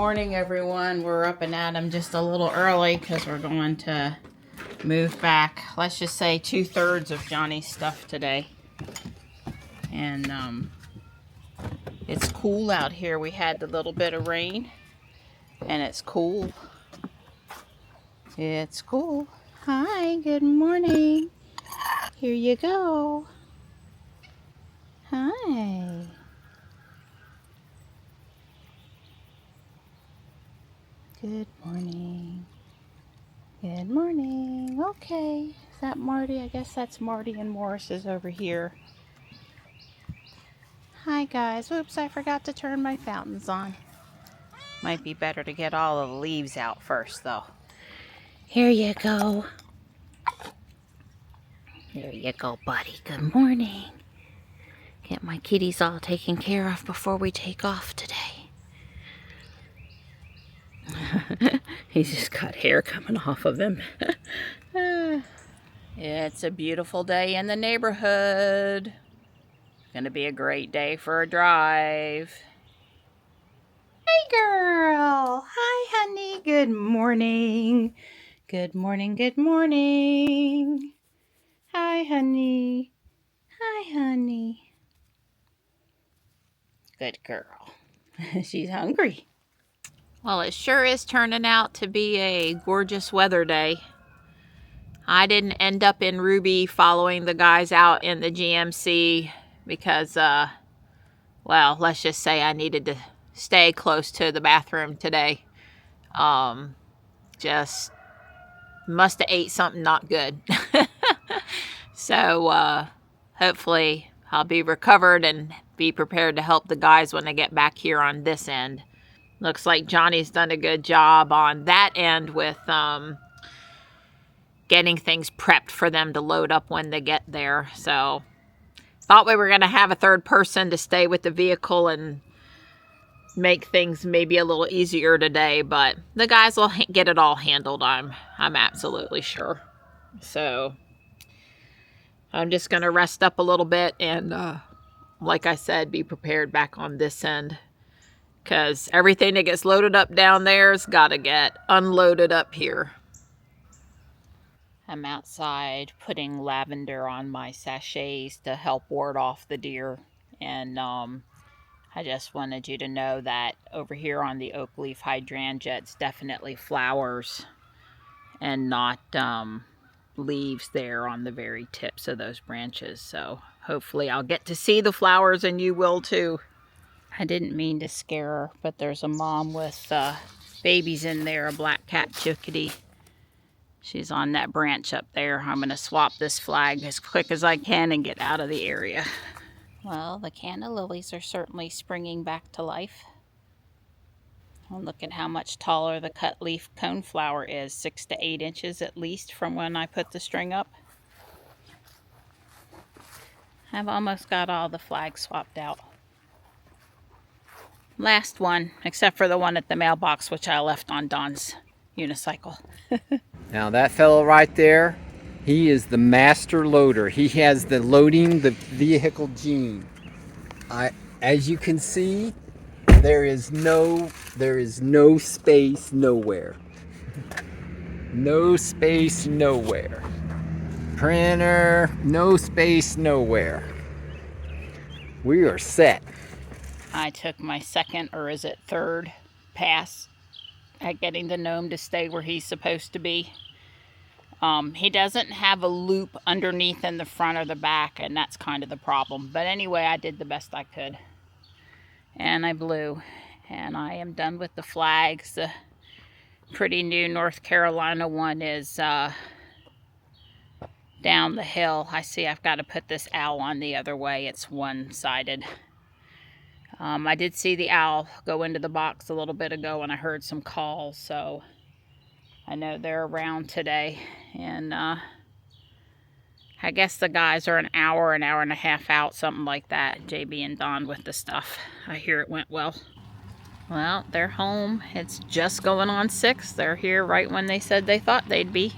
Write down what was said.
morning, everyone. We're up and at 'em just a little early because we're going to move back, let's just say 2/3 of Johnny's stuff today. And it's cool out here. We had a little bit of rain and it's cool. It's cool. Hi, good morning. Here you go. Hi. Good morning. Good morning. Okay. Is that Marty? I guess that's Marty and Morris is over here. Hi, guys. Oops, I forgot to turn my fountains on. Might be better to get all of the leaves out first, though. Here you go. There you go, buddy. Good morning. Get my kitties all taken care of before we take off today. He's just got hair coming off of him. It's a beautiful day in the neighborhood. It's gonna be a great day for a drive. Hey, girl. Hi, honey. Good morning. Good morning. Good morning. Hi, honey. Hi, honey. Good girl. She's hungry. Well, it sure is turning out to be a gorgeous weather day. I didn't end up in Ruby following the guys out in the GMC because, well, let's just say I needed to stay close to the bathroom today. Just must have ate something not good. So, hopefully I'll be recovered and be prepared to help the guys when they get back here on this end. Looks like Johnny's done a good job on that end with getting things prepped for them to load up when they get there. So, thought we were going to have a third person to stay with the vehicle and make things maybe a little easier today, but the guys will get it all handled, I'm absolutely sure. So, I'm just going to rest up a little bit and, like I said, be prepared back on this end. Because everything that gets loaded up down there's got to get unloaded up here. I'm outside putting lavender on my sachets to help ward off the deer. And I just wanted you to know that over here on the oak leaf hydrangea, it's definitely flowers and not leaves there on the very tips of those branches. So hopefully I'll get to see the flowers and you will too. I didn't mean to scare her, but there's a mom with babies in there, a black cat chickadee. She's on that branch up there. I'm going to swap this flag as quick as I can and get out of the area. Well, the canna lilies are certainly springing back to life. And look at how much taller the cut leaf coneflower is, 6 to 8 inches at least from when I put the string up. I've almost got all the flags swapped out. Last one, except for the one at the mailbox, which I left on Don's unicycle. Now that fellow right there, he is the master loader. He has the loading the vehicle gene. As you can see, there is no space nowhere. No space nowhere. Printer, no space nowhere. We are set. I took my second, or is it third, pass at getting the gnome to stay where he's supposed to be. He doesn't have a loop underneath in the front or the back, and that's kind of the problem. But anyway, I did the best I could. And I blew. And I am done with the flags. The pretty new North Carolina one is down the hill. I see I've got to put this owl on the other way. It's one-sided. I did see the owl go into the box a little bit ago and I heard some calls, so I know they're around today. And I guess the guys are an hour and a half out, something like that, JB and Don with the stuff. I hear it went well. Well, they're home. It's just going on 6. They're here right when they said they thought they'd be.